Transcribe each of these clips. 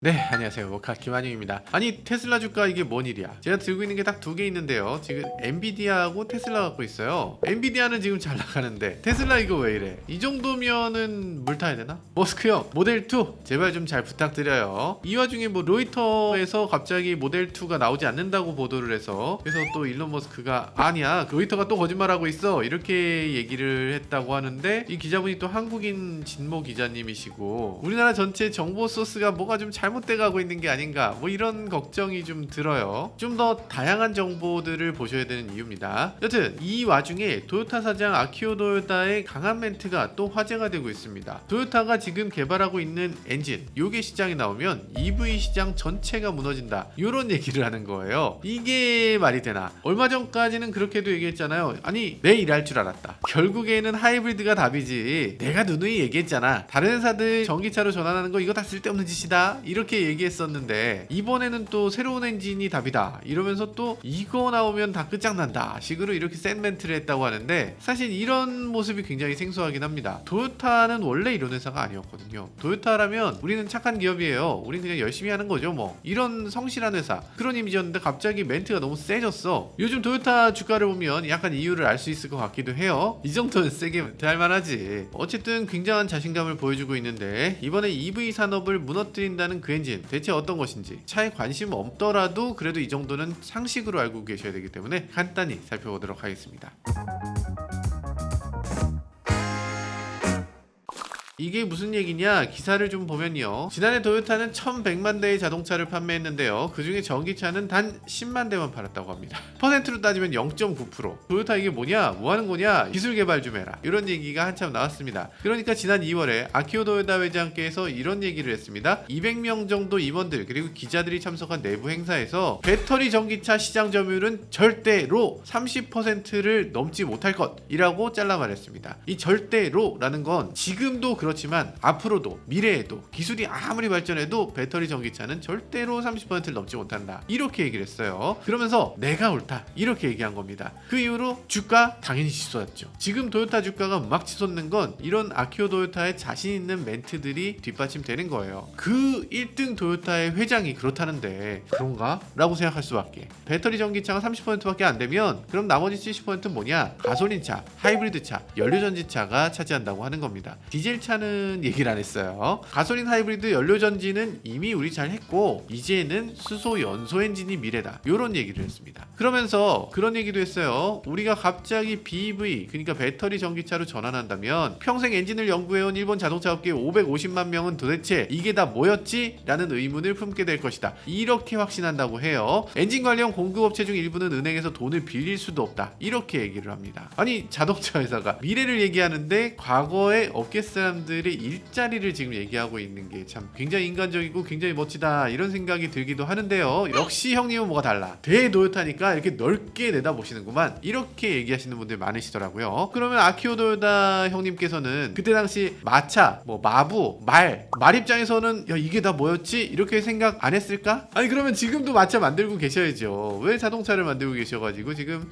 네, 안녕하세요. 모카 김한영입니다. 아니, 테슬라 주가 이게 뭔 일이야? 제가 들고 있는 게 딱 두 개 있는데요. 지금 엔비디아하고 테슬라 갖고 있어요. 엔비디아는 지금 잘 나가는데 테슬라 이거 왜 이래? 이 정도면은 물 타야 되나? 머스크 형, 모델 2 제발 좀 잘 부탁드려요. 이 와중에 뭐 로이터에서 갑자기 모델 2가 나오지 않는다고 보도를 해서 그래서 또 일론 머스크가 아니야, 로이터가 또 거짓말하고 있어 이렇게 얘기를 했다고 하는데 이 기자분이 또 한국인 진모 기자님이시고 우리나라 전체 정보 소스가 뭐가 좀 잘못돼 가고 있는 게 아닌가 뭐 이런 걱정이 좀 들어요. 좀 더 다양한 정보들을 보셔야 되는 이유입니다. 여튼 이 와중에 토요타 사장 아키오 토요타의 강한 멘트가 또 화제가 되고 있습니다. 토요타가 지금 개발하고 있는 엔진 요게 시장에 나오면 EV 시장 전체가 무너진다 이런 얘기를 하는 거예요. 이게 말이 되나? 얼마 전까지는 그렇게도 얘기했잖아요. 아니, 내 일할 줄 알았다. 결국에는 하이브리드가 답이지. 내가 누누이 얘기했잖아. 다른 회사들 전기차로 전환하는 거 이거 다 쓸데없는 짓이다 이렇게 얘기했었는데 이번에는 또 새로운 엔진이 답이다 이러면서 또 이거 나오면 다 끝장난다 식으로 이렇게 센 멘트를 했다고 하는데 사실 이런 모습이 굉장히 생소하긴 합니다. 토요타는 원래 이런 회사가 아니었거든요. 토요타라면 우리는 착한 기업이에요, 우린 그냥 열심히 하는 거죠 뭐 이런 성실한 회사 그런 이미지였는데 갑자기 멘트가 너무 세졌어. 요즘 토요타 주가를 보면 약간 이유를 알 수 있을 것 같기도 해요. 이 정도는 세게 멘트할 만하지. 어쨌든 굉장한 자신감을 보여주고 있는데 이번에 EV 산업을 무너뜨린다는 그 엔진 대체 어떤 것인지 차에 관심 없더라도 그래도 이 정도는 상식으로 알고 계셔야 되기 때문에 간단히 살펴보도록 하겠습니다. 이게 무슨 얘기냐? 기사를 좀 보면요, 지난해 토요타는 1100만 대의 자동차를 판매했는데요, 그 중에 전기차는 단 10만 대만 팔았다고 합니다. 퍼센트로 따지면 0.9%. 토요타 이게 뭐냐? 뭐 하는 거냐? 기술 개발 좀 해라 이런 얘기가 한참 나왔습니다. 그러니까 지난 2월에 아키오 토요타 회장께서 이런 얘기를 했습니다. 200명 정도 임원들 그리고 기자들이 참석한 내부 행사에서 배터리 전기차 시장 점유율은 절대로 30%를 넘지 못할 것이라고 잘라 말했습니다. 이 절대로라는 건 지금도 그렇지만 앞으로도 미래에도 기술이 아무리 발전해도 배터리 전기차는 절대로 30%를 넘지 못한다 이렇게 얘기를 했어요. 그러면서 내가 옳다 이렇게 얘기한 겁니다. 그 이후로 주가 당연히 치솟았죠. 지금 토요타 주가가 막 치솟는 건 이런 아키오 토요타의 자신 있는 멘트들이 뒷받침되는 거예요. 그 1등 토요타의 회장이 그렇다는데 그런가? 라고 생각할 수밖에. 배터리 전기차가 30%밖에 안 되면 그럼 나머지 70%는 뭐냐? 가솔린차, 하이브리드차, 연료전지차가 차지한다고 하는 겁니다. 디젤차는 얘기를 안 했어요. 가솔린 하이브리드 연료전지는 이미 우리 잘 했고 이제는 수소 연소 엔진이 미래다 이런 얘기를 했습니다. 그러면서 그런 얘기도 했어요. 우리가 갑자기 BEV 그러니까 배터리 전기차로 전환한다면 평생 엔진을 연구해온 일본 자동차 업계 550만 명은 도대체 이게 다 뭐였지? 라는 의문을 품게 될 것이다 이렇게 확신한다고 해요. 엔진 관련 공급업체 중 일부는 은행에서 돈을 빌릴 수도 없다 이렇게 얘기를 합니다. 아니, 자동차 회사가 미래를 얘기하는데 과거의 업계 사람들의 일자리를 지금 얘기하고 있는 게 참 굉장히 인간적이고 굉장히 멋지다 이런 생각이 들기도 하는데요. 역시 형님은 뭐가 달라. 대토요타니까 이렇게 넓게 내다보시는구만 이렇게 얘기하시는 분들 많으시더라고요. 그러면 아키오 토요타 형님께서는 그때 당시 마차, 뭐 마부, 말 입장에서는 야 이게 다 뭐였지? 이렇게 생각 안 했을까? 아니 그러면 지금도 마차 만들고 계셔야죠. 왜 자동차를 만들고 계셔가지고 지금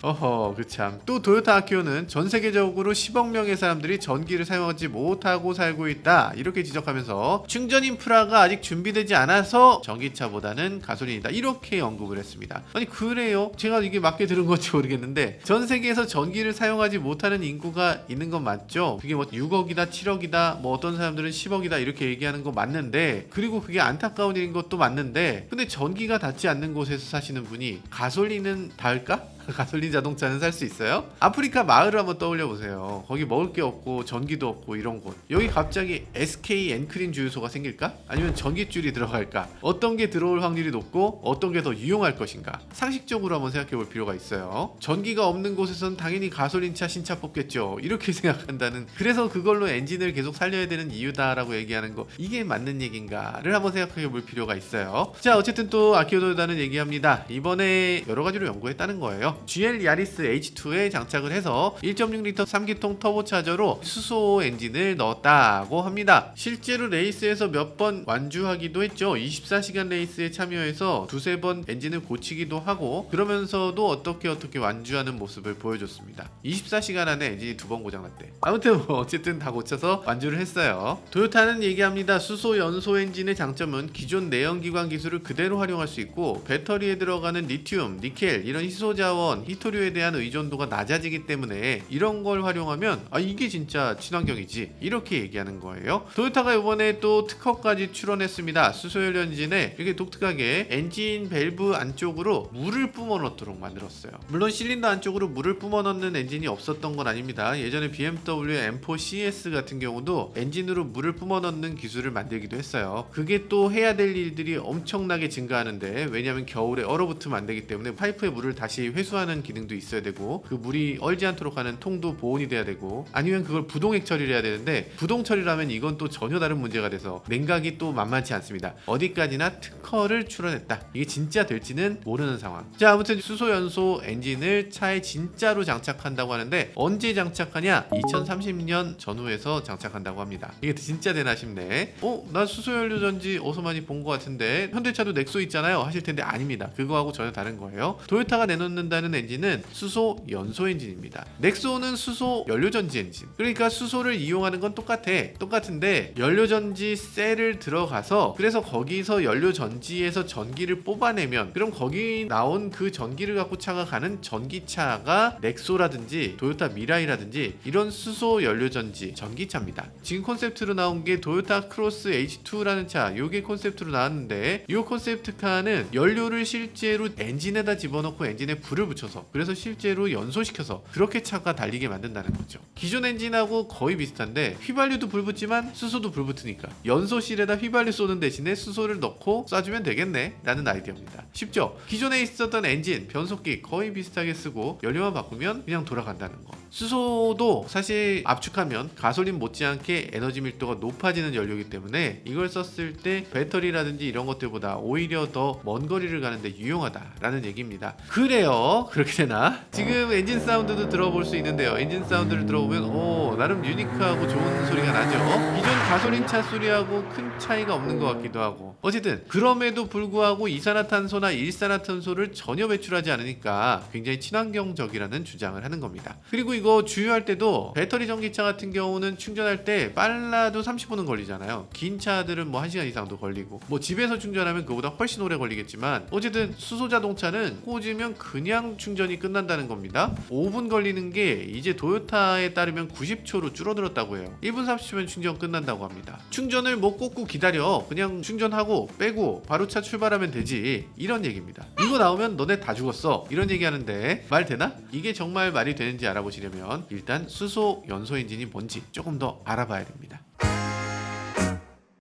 그참 또 토요타 아키오는 전 세계적으로 10억 명의 사람들이 전기를 사용하지 못하고 살고 있다 이렇게 지적하면서 충전 인프라가 아직 준비되지 않아서 전기차보다는 가솔린이다 이렇게 언급을 했습니다. 아니 그래요? 제가 이게 맞게 들은 건지 모르겠는데 전 세계에서 전기를 사용하지 못하는 인구가 있는 건 맞죠? 그게 뭐 6억이다 7억이다 뭐 어떤 사람들은 10억이다 이렇게 얘기하는 거 맞는데 그리고 그게 안타까운 일인 것도 맞는데 근데 전기가 닿지 않는 곳에서 사시는 분이 가솔린은 닿을까? 가솔린 자동차는 살 수 있어요? 아프리카 마을을 한번 떠올려 보세요. 거기 먹을 게 없고 전기도 없고 이런 곳. 여기 갑자기 SK 엔크림 주유소가 생길까? 아니면 전기줄이 들어갈까? 어떤 게 들어올 확률이 높고 어떤 게 더 유용할 것인가? 상식적으로 한번 생각해 볼 필요가 있어요. 전기가 없는 곳에서는 당연히 가솔린차 신차 뽑겠죠. 이렇게 생각한다는, 그래서 그걸로 엔진을 계속 살려야 되는 이유다라고 얘기하는 거 이게 맞는 얘기인가를 한번 생각해 볼 필요가 있어요. 자, 어쨌든 또 아키오 토요타는 얘기합니다. 이번에 여러 가지로 연구했다는 거예요. 있고요. GL 야리스 H2에 장착을 해서 1.6L 3기통 터보차저로 수소 엔진을 넣었다고 합니다. 실제로 레이스에서 몇 번 완주하기도 했죠. 24시간 레이스에 참여해서 두세 번 엔진을 고치기도 하고 그러면서도 어떻게 완주하는 모습을 보여줬습니다. 24시간 안에 엔진이 2번 고장났대. 아무튼 어쨌든 다 고쳐서 완주를 했어요. 토요타는 얘기합니다. 수소 연소 엔진의 장점은 기존 내연기관 기술을 그대로 활용할 수 있고 배터리에 들어가는 리튬, 니켈 이런 희소 자원, 희토류에 대한 의존도가 낮아지기 때문에 이런 걸 활용하면 이게 진짜 친환경이지 이렇게 얘기하는 거예요. 토요타가 이번에 또 특허까지 출원했습니다. 수소연료 엔진에 이렇게 독특하게 엔진 밸브 안쪽으로 물을 뿜어 넣도록 만들었어요. 물론 실린더 안쪽으로 물을 뿜어 넣는 엔진이 없었던 건 아닙니다. 예전에 BMW M4 CS 같은 경우도 엔진으로 물을 뿜어 넣는 기술을 만들기도 했어요. 그게 또 해야 될 일들이 엄청나게 증가하는데 왜냐하면 겨울에 얼어붙으면 안 되기 때문에 파이프에 물을 다시 회수하는 기능도 있어야 되고 그 물이 얼지 않도록 하는 통도 보온이 돼야 되고 아니면 그걸 부동액 처리를 해야 되는데 부동 처리라면 이건 또 전혀 다른 문제가 돼서 냉각이 또 만만치 않습니다. 어디까지나 특허를 출원했다. 이게 진짜 될지는 모르는 상황. 자, 아무튼 수소 연소 엔진을 차에 진짜로 장착한다고 하는데 언제 장착하냐? 2030년 전후에서 장착한다고 합니다. 이게 진짜 되나 싶네. 나 수소 연료 전지 어디서 많이 본 것 같은데 현대차도 넥소 있잖아요 하실 텐데 아닙니다. 그거하고 전혀 다른 거예요. 토요타가 내놓는다는 엔진은 수소 연소 엔진입니다. 넥소는 수소 연료 전지 엔진. 그러니까 수소를 이용하는 건 똑같은데 연료 전지 셀을 들어가서 그래서 거기서 연료 전지에서 전기를 뽑아내면 그럼 거기 나온 그 전기를 갖고 차가 가는 전기차가 넥소라든지 토요타 미라이라든지 이런 수소 연료 전지 전기차입니다. 지금 콘셉트로 나온 게 토요타 크로스 H2라는 차. 요게 콘셉트로 나왔는데 이 콘셉트카는 연료를 실제로 엔진에다 집어넣고 엔진에 불을 붙여서 그래서 실제로 연소시켜서 그렇게 차가 달리게 만든다는 거죠. 기존 엔진하고 거의 비슷한데 휘발유도 불 붙지만 수소도 불 붙으니까 연소실에다 휘발유 쏘는 대신에 수소를 넣고 쏴주면 되겠네 라는 아이디어입니다. 쉽죠? 기존에 있었던 엔진, 변속기 거의 비슷하게 쓰고 연료만 바꾸면 그냥 돌아간다는 거. 수소도 사실 압축하면 가솔린 못지않게 에너지 밀도가 높아지는 연료이기 때문에 이걸 썼을 때 배터리라든지 이런 것들보다 오히려 더 먼 거리를 가는데 유용하다라는 얘기입니다. 그래요. 그렇게 되나? 지금 엔진 사운드도 들어볼 수 있는데요. 엔진 사운드를 들어보면 나름 유니크하고 좋은 소리가 나죠. 기존 가솔린 차 소리하고 큰 차이가 없는 것 같기도 하고 어쨌든 그럼에도 불구하고 이산화탄소나 일산화탄소를 전혀 배출하지 않으니까 굉장히 친환경적이라는 주장을 하는 겁니다. 그리고 이거 주유할 때도 배터리 전기차 같은 경우는 충전할 때 빨라도 30분은 걸리잖아요. 긴 차들은 뭐 1시간 이상도 걸리고 뭐 집에서 충전하면 그보다 훨씬 오래 걸리겠지만 어쨌든 수소 자동차는 꽂으면 그냥 충전이 끝난다는 겁니다. 5분 걸리는 게 이제 토요타에 따르면 90초로 줄어들었다고 해요. 1분 30초면 충전 끝난다고 합니다. 충전을 뭐 꽂고 기다려 그냥 충전하고 빼고 바로 차 출발하면 되지 이런 얘기입니다. 이거 나오면 너네 다 죽었어 이런 얘기하는데 말 되나? 이게 정말 말이 되는지 알아보시려면 일단 수소 연소 엔진이 뭔지 조금 더 알아봐야 됩니다.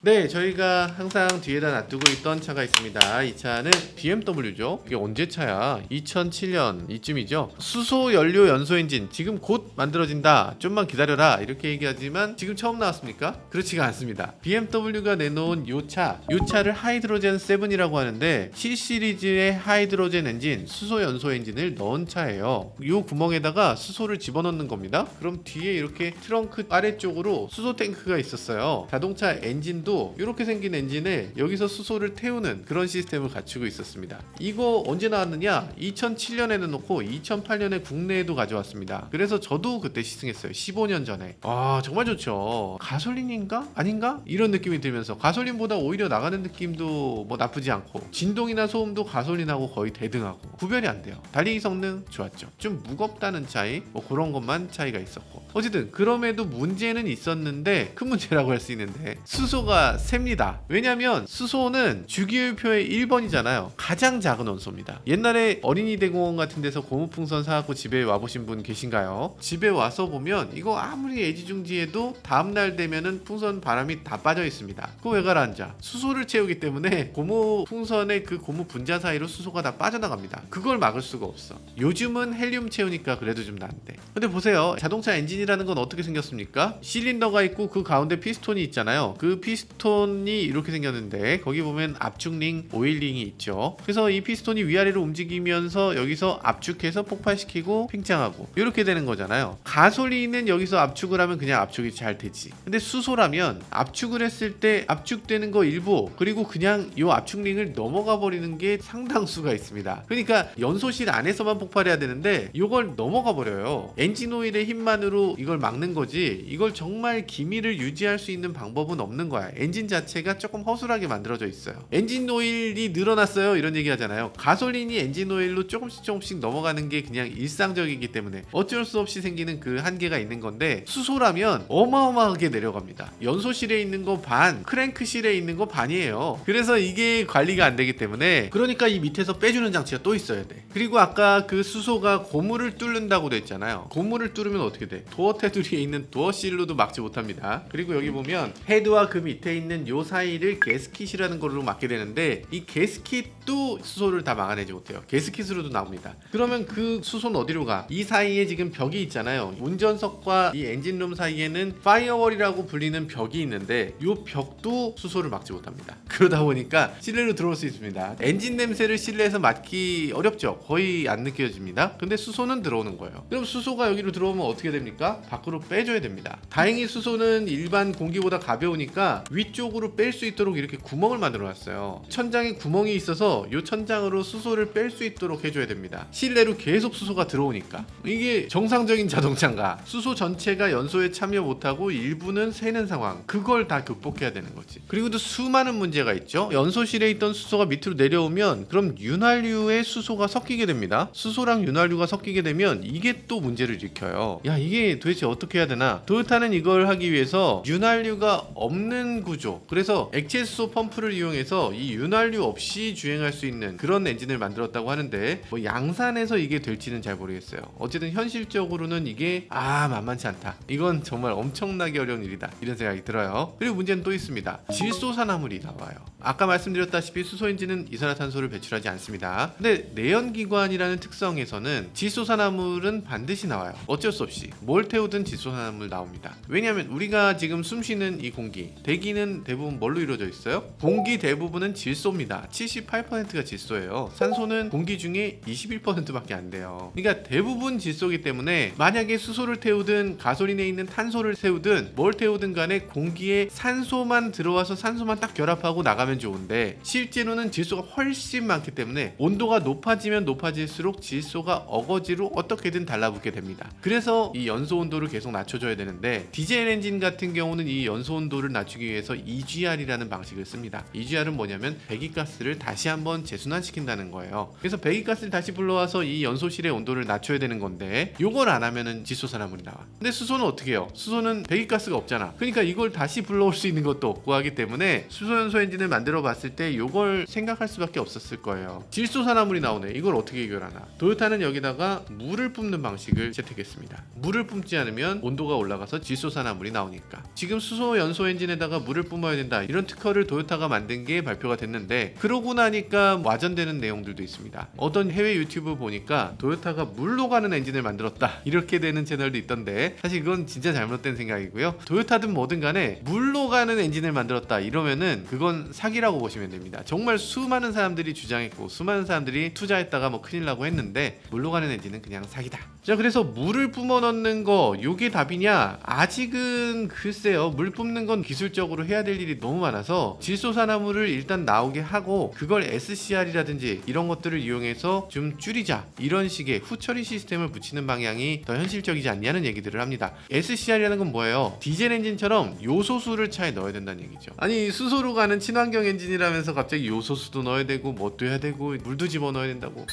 네, 저희가 항상 뒤에다 놔두고 있던 차가 있습니다. 이 차는 BMW죠. 이게 언제 차야? 2007년 이쯤이죠. 수소 연료 연소 엔진 지금 곧 만들어진다. 좀만 기다려라. 이렇게 얘기하지만 지금 처음 나왔습니까? 그렇지가 않습니다. BMW가 내놓은 요 차를 하이드로젠 7이라고 하는데 C 시리즈의 하이드로젠 엔진, 수소 연소 엔진을 넣은 차예요. 요 구멍에다가 수소를 집어넣는 겁니다. 그럼 뒤에 이렇게 트렁크 아래쪽으로 수소 탱크가 있었어요. 자동차 엔진도 이렇게 생긴 엔진에 여기서 수소를 태우는 그런 시스템을 갖추고 있었습니다. 이거 언제 나왔느냐? 2007년에 놓고 2008년에 국내에도 가져왔습니다. 그래서 저도 그때 시승했어요. 15년 전에. 정말 좋죠. 가솔린인가? 아닌가? 이런 느낌이 들면서 가솔린보다 오히려 나가는 느낌도 뭐 나쁘지 않고 진동이나 소음도 가솔린하고 거의 대등하고 구별이 안 돼요. 달리기 성능 좋았죠. 좀 무겁다는 차이 뭐 그런 것만 차이가 있었고 어쨌든 그럼에도 문제는 있었는데 큰 문제라고 할 수 있는데 수소가 셉니다. 왜냐면 수소는 주기율표의 1번이잖아요. 가장 작은 원소입니다. 옛날에 어린이 대공원 같은 데서 고무풍선 사갖고 집에 와보신 분 계신가요? 집에 와서 보면 이거 아무리 애지중지해도 다음날 되면은 풍선 바람이 다 빠져 있습니다. 그거 왜 가라앉아? 수소를 채우기 때문에 고무 풍선의 그 고무 분자 사이로 수소가 다 빠져나갑니다. 그걸 막을 수가 없어. 요즘은 헬륨 채우니까 그래도 좀 나은데 근데 보세요. 자동차 엔진 엔진이라는 건 어떻게 생겼습니까? 실린더가 있고 그 가운데 피스톤이 있잖아요. 그 피스톤이 이렇게 생겼는데 거기 보면 압축링, 오일링이 있죠. 그래서 이 피스톤이 위아래로 움직이면서 여기서 압축해서 폭발시키고 팽창하고 이렇게 되는 거잖아요. 가솔린은 여기서 압축을 하면 그냥 압축이 잘 되지. 근데 수소라면 압축을 했을 때 압축되는 거 일부, 그리고 그냥 이 압축링을 넘어가 버리는 게 상당수가 있습니다. 그러니까 연소실 안에서만 폭발해야 되는데 이걸 넘어가 버려요. 엔진 오일의 힘만으로 이걸 막는 거지, 이걸 정말 기미를 유지할 수 있는 방법은 없는 거야. 엔진 자체가 조금 허술하게 만들어져 있어요. 엔진 오일이 늘어났어요 이런 얘기 하잖아요. 가솔린이 엔진 오일로 조금씩 넘어가는 게 그냥 일상적이기 때문에 어쩔 수 없이 생기는 그 한계가 있는 건데, 수소라면 어마어마하게 내려갑니다. 연소실에 있는 거 반, 크랭크실에 있는 거 반이에요. 그래서 이게 관리가 안 되기 때문에, 그러니까 이 밑에서 빼주는 장치가 또 있어야 돼. 그리고 아까 그 수소가 고무를 뚫는다고 됐잖아요. 고무를 뚫으면 어떻게 돼? 도어 테두리에 있는 도어 실로도 막지 못합니다. 그리고 여기 보면 헤드와 그 밑에 있는 요 사이를 게스킷이라는 걸로 막게 되는데, 이 게스킷도 수소를 다 막아내지 못해요. 게스킷으로도 나옵니다. 그러면 그 수소는 어디로 가? 이 사이에 지금 벽이 있잖아요. 운전석과 이 엔진룸 사이에는 파이어월이라고 불리는 벽이 있는데 이 벽도 수소를 막지 못합니다. 그러다 보니까 실내로 들어올 수 있습니다. 엔진 냄새를 실내에서 맡기 어렵죠. 거의 안 느껴집니다. 근데 수소는 들어오는 거예요. 그럼 수소가 여기로 들어오면 어떻게 됩니까? 밖으로 빼줘야 됩니다. 다행히 수소는 일반 공기보다 가벼우니까 위쪽으로 뺄 수 있도록 이렇게 구멍을 만들어 놨어요. 천장에 구멍이 있어서 이 천장으로 수소를 뺄 수 있도록 해줘야 됩니다. 실내로 계속 수소가 들어오니까. 이게 정상적인 자동차인가? 수소 전체가 연소에 참여 못하고 일부는 새는 상황, 그걸 다 극복해야 되는 거지. 그리고 또 수많은 문제가 있죠. 연소실에 있던 수소가 밑으로 내려오면 그럼 윤활유에 수소가 섞이게 됩니다. 수소랑 윤활유가 섞이게 되면 이게 또 문제를 일으켜요. 야, 이게 도대체 어떻게 해야 되나? 토요타는 이걸 하기 위해서 윤활유가 없는 구조, 그래서 액체 수소 펌프를 이용해서 이 윤활유 없이 주행할 수 있는 그런 엔진을 만들었다고 하는데, 뭐 양산에서 이게 될지는 잘 모르겠어요. 어쨌든 현실적으로는 이게 만만치 않다. 이건 정말 엄청나게 어려운 일이다, 이런 생각이 들어요. 그리고 문제는 또 있습니다. 질소산화물이 나와요. 아까 말씀드렸다시피 수소 엔진은 이산화탄소를 배출하지 않습니다. 근데 내연기관이라는 특성에서는 질소산화물은 반드시 나와요. 어쩔 수 없이 뭘 태우든 질소산화물 나옵니다. 왜냐하면 우리가 지금 숨쉬는 이 공기, 대기는 대부분 뭘로 이루어져 있어요? 공기 대부분은 질소입니다. 78%가 질소예요. 산소는 공기 중에 21%밖에 안 돼요. 그러니까 대부분 질소이기 때문에 만약에 수소를 태우든 가솔린에 있는 탄소를 태우든 뭘 태우든 간에 공기에 산소만 들어와서 산소만 딱 결합하고 나가면 좋은데, 실제로는 질소가 훨씬 많기 때문에 온도가 높아지면 높아질수록 질소가 어거지로 어떻게든 달라붙게 됩니다. 그래서 이 연소 온도를 계속 낮춰줘야 되는데, 디젤 엔진 같은 경우는 이 연소 온도를 낮추기 위해서 EGR이라는 방식을 씁니다. EGR은 뭐냐면 배기가스를 다시 한번 재순환시킨다는 거예요. 그래서 배기가스를 다시 불러와서 이 연소실의 온도를 낮춰야 되는 건데, 요걸 안 하면은 질소산화물이 나와. 근데 수소는 어떻게 해요? 수소는 배기가스가 없잖아. 그러니까 이걸 다시 불러올 수 있는 것도 없고 하기 때문에 수소연소 엔진을 만들어 봤을 때 요걸 생각할 수밖에 없었을 거예요. 질소산화물이 나오네. 이걸 어떻게 해결하나? 토요타는 여기다가 물을 뿜는 방식을 채택했습니다. 물을 뿜지 않으면 온도가 올라가서 질소산화물이 나오니까. 지금 수소연소 엔진에다가 물을 뿜어야 된다, 이런 특허를 토요타가 만든 게 발표가 됐는데, 그러고 나니까 와전되는 내용들도 있습니다. 어떤 해외 유튜브 보니까 토요타가 물로 가는 엔진을 만들었다, 이렇게 되는 채널도 있던데, 사실 그건 진짜 잘못된 생각이고요. 토요타든 뭐든 간에 물로 가는 엔진을 만들었다 이러면은 그건 사기라고 보시면 됩니다. 정말 수많은 사람들이 주장했고 수많은 사람들이 투자했다가 뭐 큰일 나고 했는데, 물로 가는 엔진은 그냥 사기다. 자, 그래서 물을 뿜어 넣는 거 요게 답이냐? 아직은 글쎄요. 물 뿜는 건 기술적으로 해야 될 일이 너무 많아서 질소산화물을 일단 나오게 하고 그걸 SCR이라든지 이런 것들을 이용해서 좀 줄이자, 이런 식의 후처리 시스템을 붙이는 방향이 더 현실적이지 않냐는 얘기들을 합니다. SCR이라는 건 뭐예요? 디젤 엔진처럼 요소수를 차에 넣어야 된다는 얘기죠. 아니, 수소로 가는 친환경 엔진이라면서 갑자기 요소수도 넣어야 되고 뭣도 해야 되고 물도 집어넣어야 된다고.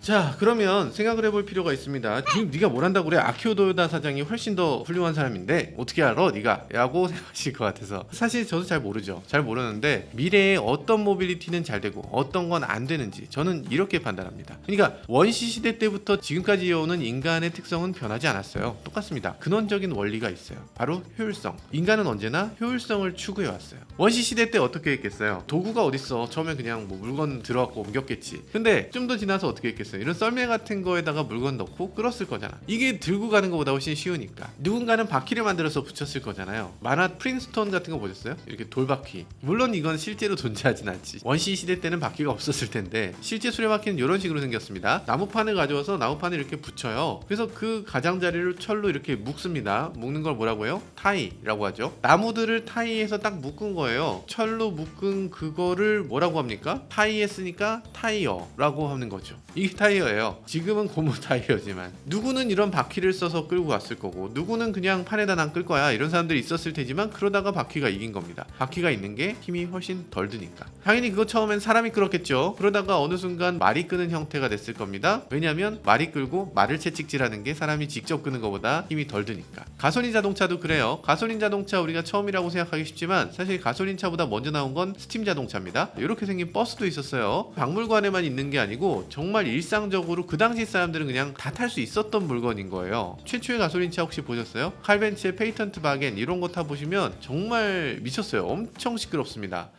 자, 그러면 생각을 해볼 필요가 있습니다. 지금 네가 뭘 한다고 그래? 아키오 도요타 사장이 훨씬 더 훌륭한 사람인데 어떻게 알아 네가? 라고 생각하실 것 같아서, 사실 저도 잘 모르죠. 잘 모르는데 미래에 어떤 모빌리티는 잘 되고 어떤 건 안 되는지 저는 이렇게 판단합니다. 그러니까 원시 시대 때부터 지금까지 이어오는 인간의 특성은 변하지 않았어요. 똑같습니다. 근원적인 원리가 있어요. 바로 효율성. 인간은 언제나 효율성을 추구해 왔어요. 원시 시대 때 어떻게 했겠어요? 도구가 어딨어? 처음에 그냥 뭐 물건 들어왔고 옮겼겠지. 근데 좀 더 지나서 어떻게 했겠어요? 모르겠어요. 이런 썰매 같은 거에다가 물건 넣고 끌었을 거잖아. 이게 들고 가는 것보다 훨씬 쉬우니까. 누군가는 바퀴를 만들어서 붙였을 거잖아요. 만화 프린스톤 같은 거 보셨어요? 이렇게 돌바퀴. 물론 이건 실제로 존재하진 않지. 원시 시대 때는 바퀴가 없었을 텐데 실제 수레바퀴는 이런 식으로 생겼습니다. 나무판을 가져와서 나무판을 이렇게 붙여요. 그래서 그 가장자리를 철로 이렇게 묶습니다. 묶는 걸 뭐라고 해요? 타이라고 하죠. 나무들을 타이에서 딱 묶은 거예요. 철로 묶은 그거를 뭐라고 합니까? 타이했으니까 타이어라고 하는 거죠. 이게 타이어예요. 지금은 고무 타이어지만 누구는 이런 바퀴를 써서 끌고 왔을 거고 누구는 그냥 판에다 난 끌 거야 이런 사람들이 있었을 테지만 그러다가 바퀴가 이긴 겁니다. 바퀴가 있는 게 힘이 훨씬 덜 드니까. 당연히 그거 처음엔 사람이 끌었겠죠. 그러다가 어느 순간 말이 끄는 형태가 됐을 겁니다. 왜냐하면 말이 끌고 말을 채찍질하는 게 사람이 직접 끄는 것보다 힘이 덜 드니까. 가솔린 자동차도 그래요. 가솔린 자동차 우리가 처음이라고 생각하기 쉽지만 사실 가솔린 차보다 먼저 나온 건 스팀 자동차입니다. 이렇게 생긴 버스도 있었어요. 박물관에만 있는 게 아니고 정말 일상적으로 그 당시 사람들은 그냥 다 탈 수 있었던 물건인 거예요. 최초의 가솔린 차 혹시 보셨어요? 칼벤츠의 페이턴트 바겐 이런 거 타보시면 정말 미쳤어요. 엄청 시끄럽습니다.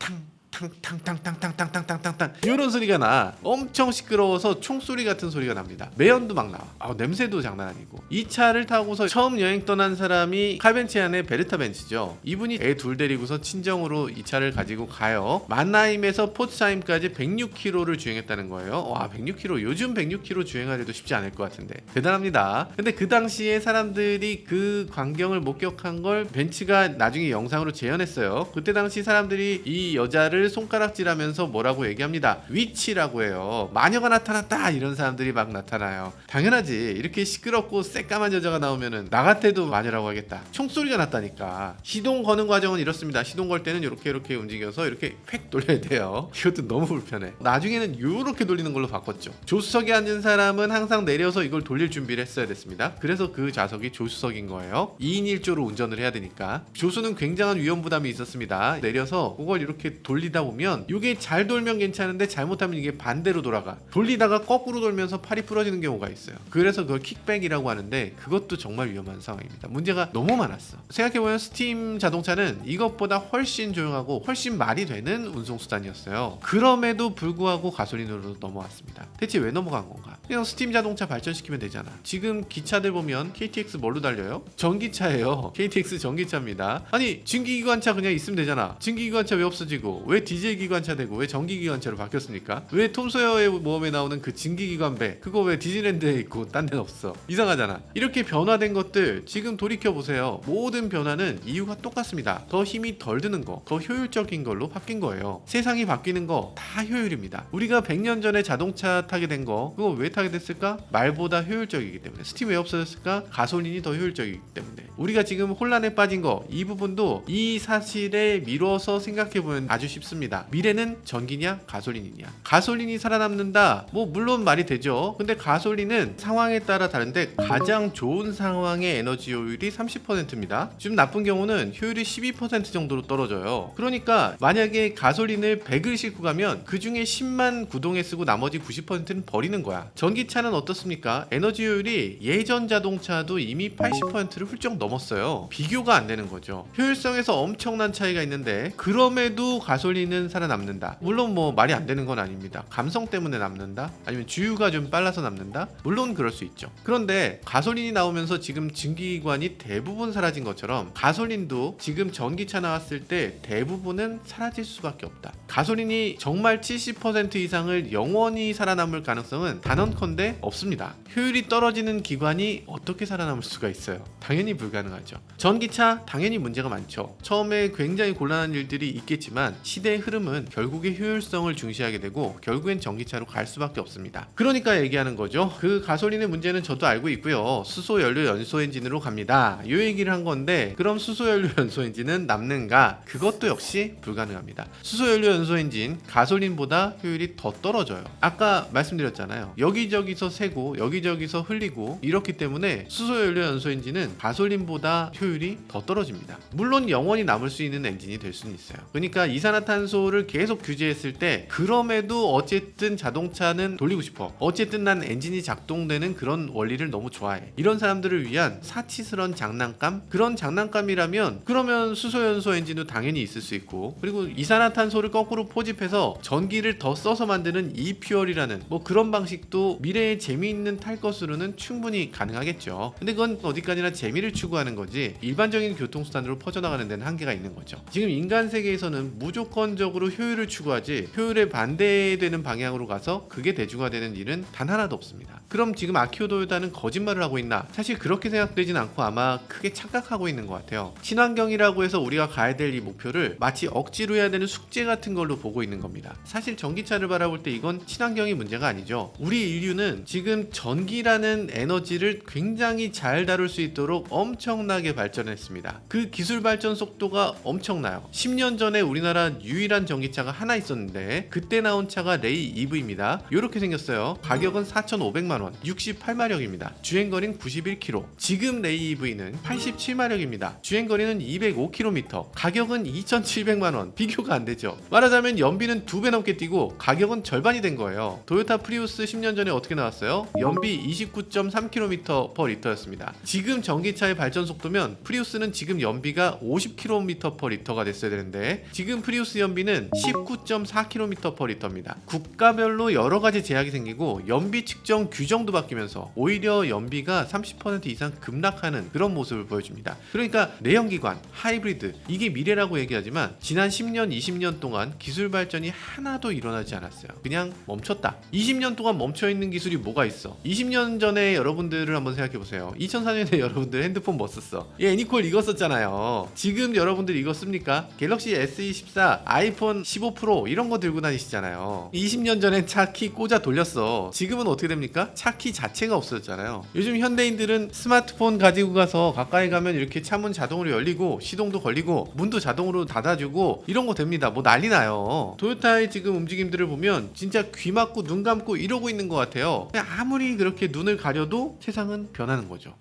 탕탕탕탕탕탕탕탕탕탕 이런 소리가 나. 엄청 시끄러워서 총소리 같은 소리가 납니다. 매연도 막 나와. 냄새도 장난 아니고. 이 차를 타고서 처음 여행 떠난 사람이 칼벤츠 안에 베르타 벤츠죠. 이분이 애 둘 데리고서 친정으로 이 차를 가지고 가요. 만나임에서 포츠하임까지 106km를 주행했다는 거예요. 와 106km 요즘 106km 주행하려도 쉽지 않을 것 같은데 대단합니다. 근데 그 당시에 사람들이 그 광경을 목격한 걸 벤츠가 나중에 영상으로 재현했어요. 그때 당시 사람들이 이 여자를 손가락질하면서 뭐라고 얘기합니다. 위치라고 해요. 마녀가 나타났다 이런 사람들이 막 나타나요. 당연하지. 이렇게 시끄럽고 새까만 여자가 나오면은 나 같아도 마녀라고 하겠다. 총소리가 났다니까. 시동 거는 과정은 이렇습니다. 시동 걸 때는 이렇게 움직여서 이렇게 획 돌려야 돼요. 이것도 너무 불편해. 나중에는 이렇게 돌리는 걸로 바꿨죠. 조수석에 앉은 사람은 항상 내려서 이걸 돌릴 준비를 했어야 됐습니다. 그래서 그 좌석이 조수석인 거예요. 2인 1조로 운전을 해야 되니까. 조수는 굉장한 위험 부담이 있었습니다. 내려서 그걸 이렇게 돌리다 보면 이게 잘 돌면 괜찮은데 잘못하면 이게 반대로 돌아가. 돌리다가 거꾸로 돌면서 팔이 부러지는 경우가 있어요. 그래서 그걸 킥백이라고 하는데 그것도 정말 위험한 상황입니다. 문제가 너무 많았어. 생각해보면 스팀 자동차는 이것보다 훨씬 조용하고 훨씬 말이 되는 운송수단이었어요. 그럼에도 불구하고 가솔린으로 넘어왔습니다. 대체 왜 넘어간 건가? 그냥 스팀 자동차 발전시키면 되잖아. 지금 기차들 보면 KTX 뭘로 달려요? 전기차예요. KTX 전기차입니다. 아니 증기기관차 그냥 있으면 되잖아. 증기기관차 왜 없어지고 왜 디젤 기관차 되고 왜 전기 기관차로 바뀌었습니까? 왜 톰 소여의 모험에 나오는 그 진기 기관배 그거 왜 디즈니랜드에 있고 딴 데는 없어? 이상하잖아. 이렇게 변화된 것들 지금 돌이켜 보세요. 모든 변화는 이유가 똑같습니다. 더 힘이 덜 드는 거, 더 효율적인 걸로 바뀐 거예요. 세상이 바뀌는 거 다 효율입니다. 우리가 100년 전에 자동차 타게 된 거 그거 왜 타게 됐을까? 말보다 효율적이기 때문에. 스팀 왜 없어졌을까? 가솔린이 더 효율적이기 때문에. 우리가 지금 혼란에 빠진 거 이 부분도 이 사실에 미뤄서 생각해보면 아주 쉽습니다. 미래는 전기냐 가솔린이냐. 가솔린이 살아남는다 뭐 물론 말이 되죠. 근데 가솔린은 상황에 따라 다른데 가장 좋은 상황의 에너지 효율이 30%입니다 좀 나쁜 경우는 효율이 12% 정도로 떨어져요. 그러니까 만약에 가솔린을 100을 싣고 가면 그 중에 10만 구동에 쓰고 나머지 90%는 버리는 거야. 전기차는 어떻습니까? 에너지 효율이 예전 자동차도 이미 80%를 훌쩍 넘었어요. 비교가 안 되는 거죠. 효율성에서 엄청난 차이가 있는데 그럼에도 가솔린은 살아남는다. 물론 뭐 말이 안 되는 건 아닙니다. 감성 때문에 남는다? 아니면 주유가 좀 빨라서 남는다? 물론 그럴 수 있죠. 그런데 가솔린이 나오면서 지금 증기기관이 대부분 사라진 것처럼 가솔린도 지금 전기차 나왔을 때 대부분은 사라질 수밖에 없다. 가솔린이 정말 70% 이상을 영원히 살아남을 가능성은 단언컨대 없습니다. 효율이 떨어지는 기관이 어떻게 살아남을 수가 있어요? 당연히 불가능하죠. 전기차 당연히 문제가 많죠. 처음에 굉장히 곤란한 일들이 있겠지만 시대의 흐름은 결국에 효율성을 중시하게 되고 결국엔 전기차로 갈 수밖에 없습니다. 그러니까 얘기하는 거죠. 그 가솔린의 문제는 저도 알고 있고요. 수소연료 연소 엔진으로 갑니다. 이 얘기를 한 건데 그럼 수소연료 연소 엔진은 남는가? 그것도 역시 불가능합니다. 수소연료 연소 엔진 가솔린보다 효율이 더 떨어져요. 아까 말씀드렸잖아요. 여기저기서 새고 여기저기서 흘리고 이렇기 때문에 수소연료 연소 엔진은 가솔린보다 효율이 더 떨어집니다. 물론 영원히 남을 수 있는 엔진이 될 수는 있어요. 그러니까 이산화탄소 이산화탄소를 계속 규제했을 때 그럼에도 어쨌든 자동차는 돌리고 싶어. 어쨌든 난 엔진이 작동되는 그런 원리를 너무 좋아해. 이런 사람들을 위한 사치스러운 장난감? 그런 장난감이라면 그러면 수소연소 엔진도 당연히 있을 수 있고, 그리고 이산화탄소를 거꾸로 포집해서 전기를 더 써서 만드는 이퓨얼이라는 뭐 그런 방식도 미래에 재미있는 탈 것으로는 충분히 가능하겠죠. 근데 그건 어디까지나 재미를 추구하는 거지 일반적인 교통수단으로 퍼져나가는 데는 한계가 있는 거죠. 지금 인간 세계에서는 무조건적으로 효율을 추구하지 효율에 반대되는 방향으로 가서 그게 대중화되는 일은 단 하나도 없습니다. 그럼 지금 아키오 도요타는 거짓말을 하고 있나? 사실 그렇게 생각되진 않고 아마 크게 착각하고 있는 것 같아요. 친환경이라고 해서 우리가 가야 될 이 목표를 마치 억지로 해야 되는 숙제 같은 걸로 보고 있는 겁니다. 사실 전기차를 바라볼 때 이건 친환경이 문제가 아니죠. 우리 인류는 지금 전기라는 에너지를 굉장히 잘 다룰 수 있도록 엄청나게 발전했습니다. 그 기술 발전 속도가 엄청나요. 10년 전에 우리나라 유일한 전기차가 하나 있었는데 그때 나온 차가 레이 EV입니다. 이렇게 생겼어요. 가격은 4,500만원, 68마력입니다. 주행거리는 91km. 지금 레이 EV는 87마력입니다. 주행거리는 205km. 가격은 2,700만원. 비교가 안 되죠. 말하자면 연비는 2배 넘게 뛰고 가격은 절반이 된 거예요. 도요타 프리우스 10년 전에 어떻게 나왔어요? 연비 29.3km/L였습니다. 지금 전기차의 발전 속도면 프리우스는 지금 연비가 50km/L가 됐어야 되는데 지금 프리우스 연비는 19.4km/L입니다. 국가별로 여러 가지 제약이 생기고 연비 측정 규정도 바뀌면서 오히려 연비가 30% 이상 급락하는 그런 모습을 보여줍니다. 그러니까 내연기관, 하이브리드 이게 미래라고 얘기하지만 지난 10년, 20년 동안 기술 발전이 하나도 일어나지 않았어요. 그냥 멈췄다. 20년 동안 멈춰있는 기술이 뭐가 있어? 20년 전에 여러분들을 한번 생각해보세요. 2004년에 여러분들 핸드폰 뭐 썼어? 애니콜 이거 썼잖아요. 지금 여러분들 이거 씁니까? 갤럭시 S24, 아이폰 15 프로 이런 거 들고 다니시잖아요. 20년 전엔 차키 꽂아 돌렸어. 지금은 어떻게 됩니까? 차키 자체가 없어졌잖아요. 요즘 현대인들은 스마트폰 가지고 가서 가까이 가면 이렇게 차문 자동으로 열리고 시동도 걸리고 문도 자동으로 닫아주고 이런 거 됩니다. 뭐 난리 나요. 도요타의 지금 움직임들을 보면 진짜 귀 막고 눈 감고 이러고 있는 것 같아요. 그냥 아무리 그렇게 눈을 가려도 세상은 변하는 거죠.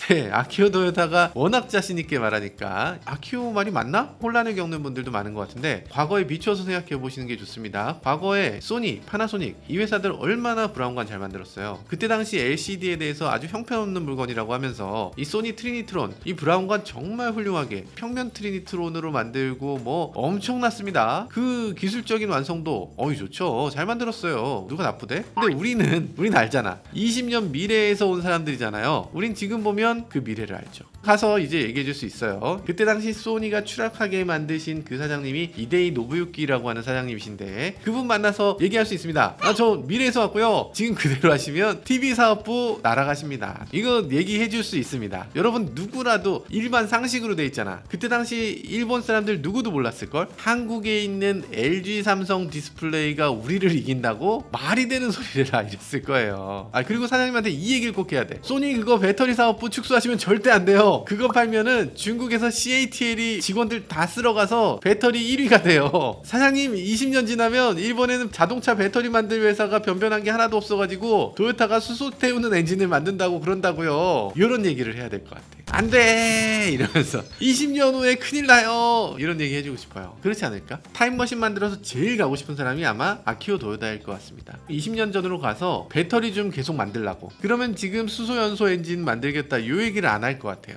네, 아키오 도요타가 워낙 자신있게 말하니까 아키오 말이 맞나? 혼란을 겪는 분들도 많은 것 같은데 과거에 비추어서 생각해 보시는 게 좋습니다. 과거에 소니, 파나소닉 이 회사들 얼마나 브라운관 잘 만들었어요. 그때 당시 LCD에 대해서 아주 형편없는 물건이라고 하면서 이 소니 트리니트론 이 브라운관 정말 훌륭하게 평면 트리니트론으로 만들고 뭐 엄청났습니다. 그 기술적인 완성도 어이 좋죠. 잘 만들었어요. 누가 나쁘대? 근데 우린 알잖아. 20년 미래에서 온 사람들이잖아요. 우린 지금 보면 그 미래를 알죠. 가서 이제 얘기해 줄 수 있어요. 그때 당시 소니가 추락하게 만드신 그 사장님이 이데이 노부유키라고 하는 사장님이신데 그분 만나서 얘기할 수 있습니다. 저 미래에서 왔고요. 지금 그대로 하시면 TV 사업부 날아가십니다. 이거 얘기해 줄 수 있습니다. 여러분 누구라도 일반 상식으로 돼 있잖아. 그때 당시 일본 사람들 누구도 몰랐을걸? 한국에 있는 LG 삼성 디스플레이가 우리를 이긴다고? 말이 되는 소리를 이랬을 거예요. 그리고 사장님한테 이 얘기를 꼭 해야 돼. 소니 그거 배터리 사업부 축소하시면 절대 안 돼요. 그거 팔면은 중국에서 CATL이 직원들 다 쓸어가서 배터리 1위가 돼요. 사장님 20년 지나면 일본에는 자동차 배터리 만들 회사가 변변한 게 하나도 없어가지고 도요타가 수소 태우는 엔진을 만든다고 그런다고요. 이런 얘기를 해야 될 것 같아. 안 돼! 이러면서 20년 후에 큰일 나요! 이런 얘기 해주고 싶어요. 그렇지 않을까? 타임머신 만들어서 제일 가고 싶은 사람이 아마 아키오 도요타일 것 같습니다. 20년 전으로 가서 배터리 좀 계속 만들라고. 그러면 지금 수소연소 엔진 만들겠다 이 얘기를 안 할 것 같아요.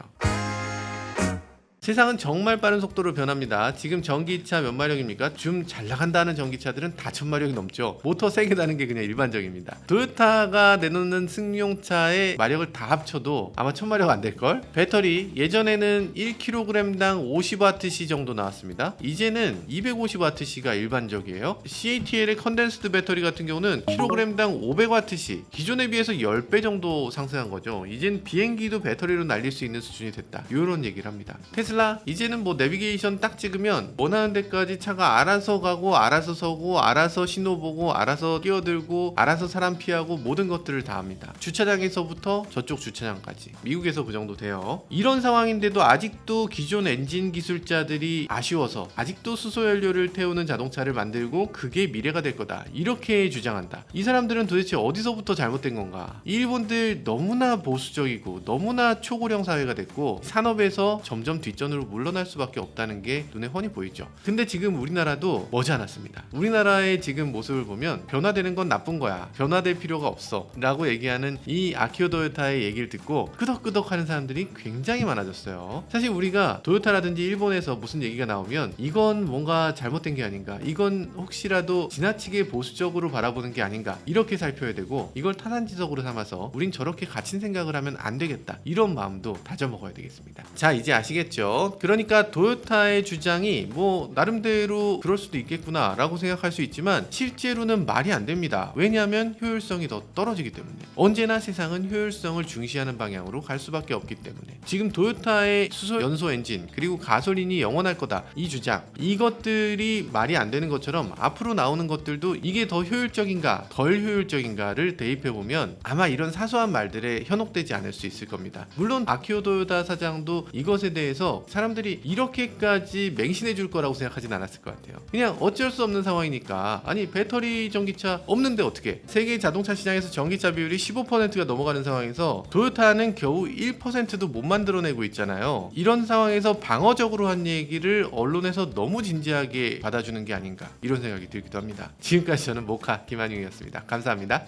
세상은 정말 빠른 속도로 변합니다. 지금 전기차 몇 마력입니까? 좀 잘 나간다는 전기차들은 다 1000마력이 넘죠. 모터 세게 다는 게 그냥 일반적입니다. 도요타가 내놓는 승용차의 마력을 다 합쳐도 아마 1000마력 안 될걸? 배터리 예전에는 1kg당 50Wh 정도 나왔습니다. 이제는 250Wh가 일반적이에요. CATL의 컨덴스드 배터리 같은 경우는 kg당 500Wh, 기존에 비해서 10배 정도 상승한 거죠. 이젠 비행기도 배터리로 날릴 수 있는 수준이 됐다. 이런 얘기를 합니다. 테슬라 이제는 뭐 내비게이션 딱 찍으면 원하는 데까지 차가 알아서 가고 알아서 서고 알아서 신호 보고 알아서 끼어들고 알아서 사람 피하고 모든 것들을 다 합니다. 주차장에서부터 저쪽 주차장까지. 미국에서 그 정도 돼요. 이런 상황인데도 아직도 기존 엔진 기술자들이 아쉬워서 아직도 수소연료를 태우는 자동차를 만들고 그게 미래가 될 거다 이렇게 주장한다. 이 사람들은 도대체 어디서부터 잘못된 건가? 일본들 너무나 보수적이고 너무나 초고령 사회가 됐고 산업에서 점점 뒷전 발전으로 물러날 수밖에 없다는 게 눈에 훤히 보이죠. 근데 지금 우리나라도 머지않았습니다. 우리나라의 지금 모습을 보면 변화되는 건 나쁜 거야, 변화될 필요가 없어 라고 얘기하는 이 아키오 도요타의 얘기를 듣고 끄덕끄덕 하는 사람들이 굉장히 많아졌어요. 사실 우리가 도요타라든지 일본에서 무슨 얘기가 나오면 이건 뭔가 잘못된 게 아닌가, 이건 혹시라도 지나치게 보수적으로 바라보는 게 아닌가, 이렇게 살펴야 되고, 이걸 타산지석으로 삼아서 우린 저렇게 갇힌 생각을 하면 안 되겠다, 이런 마음도 다져 먹어야 되겠습니다. 자, 이제 아시겠죠? 그러니까 도요타의 주장이 뭐 나름대로 그럴 수도 있겠구나 라고 생각할 수 있지만 실제로는 말이 안 됩니다. 왜냐하면 효율성이 더 떨어지기 때문에. 언제나 세상은 효율성을 중시하는 방향으로 갈 수밖에 없기 때문에. 지금 도요타의 수소 연소 엔진 그리고 가솔린이 영원할 거다, 이 주장, 이것들이 말이 안 되는 것처럼 앞으로 나오는 것들도 이게 더 효율적인가 덜 효율적인가를 대입해보면 아마 이런 사소한 말들에 현혹되지 않을 수 있을 겁니다. 물론 아키오 도요타 사장도 이것에 대해서 사람들이 이렇게까지 맹신해 줄 거라고 생각하진 않았을 것 같아요. 그냥 어쩔 수 없는 상황이니까, 아니 배터리 전기차 없는데 어떻게, 세계 자동차 시장에서 전기차 비율이 15%가 넘어가는 상황에서 도요타는 겨우 1%도 못 만들어내고 있잖아요. 이런 상황에서 방어적으로 한 얘기를 언론에서 너무 진지하게 받아주는 게 아닌가, 이런 생각이 들기도 합니다. 지금까지 저는 모카 김한용이었습니다. 감사합니다.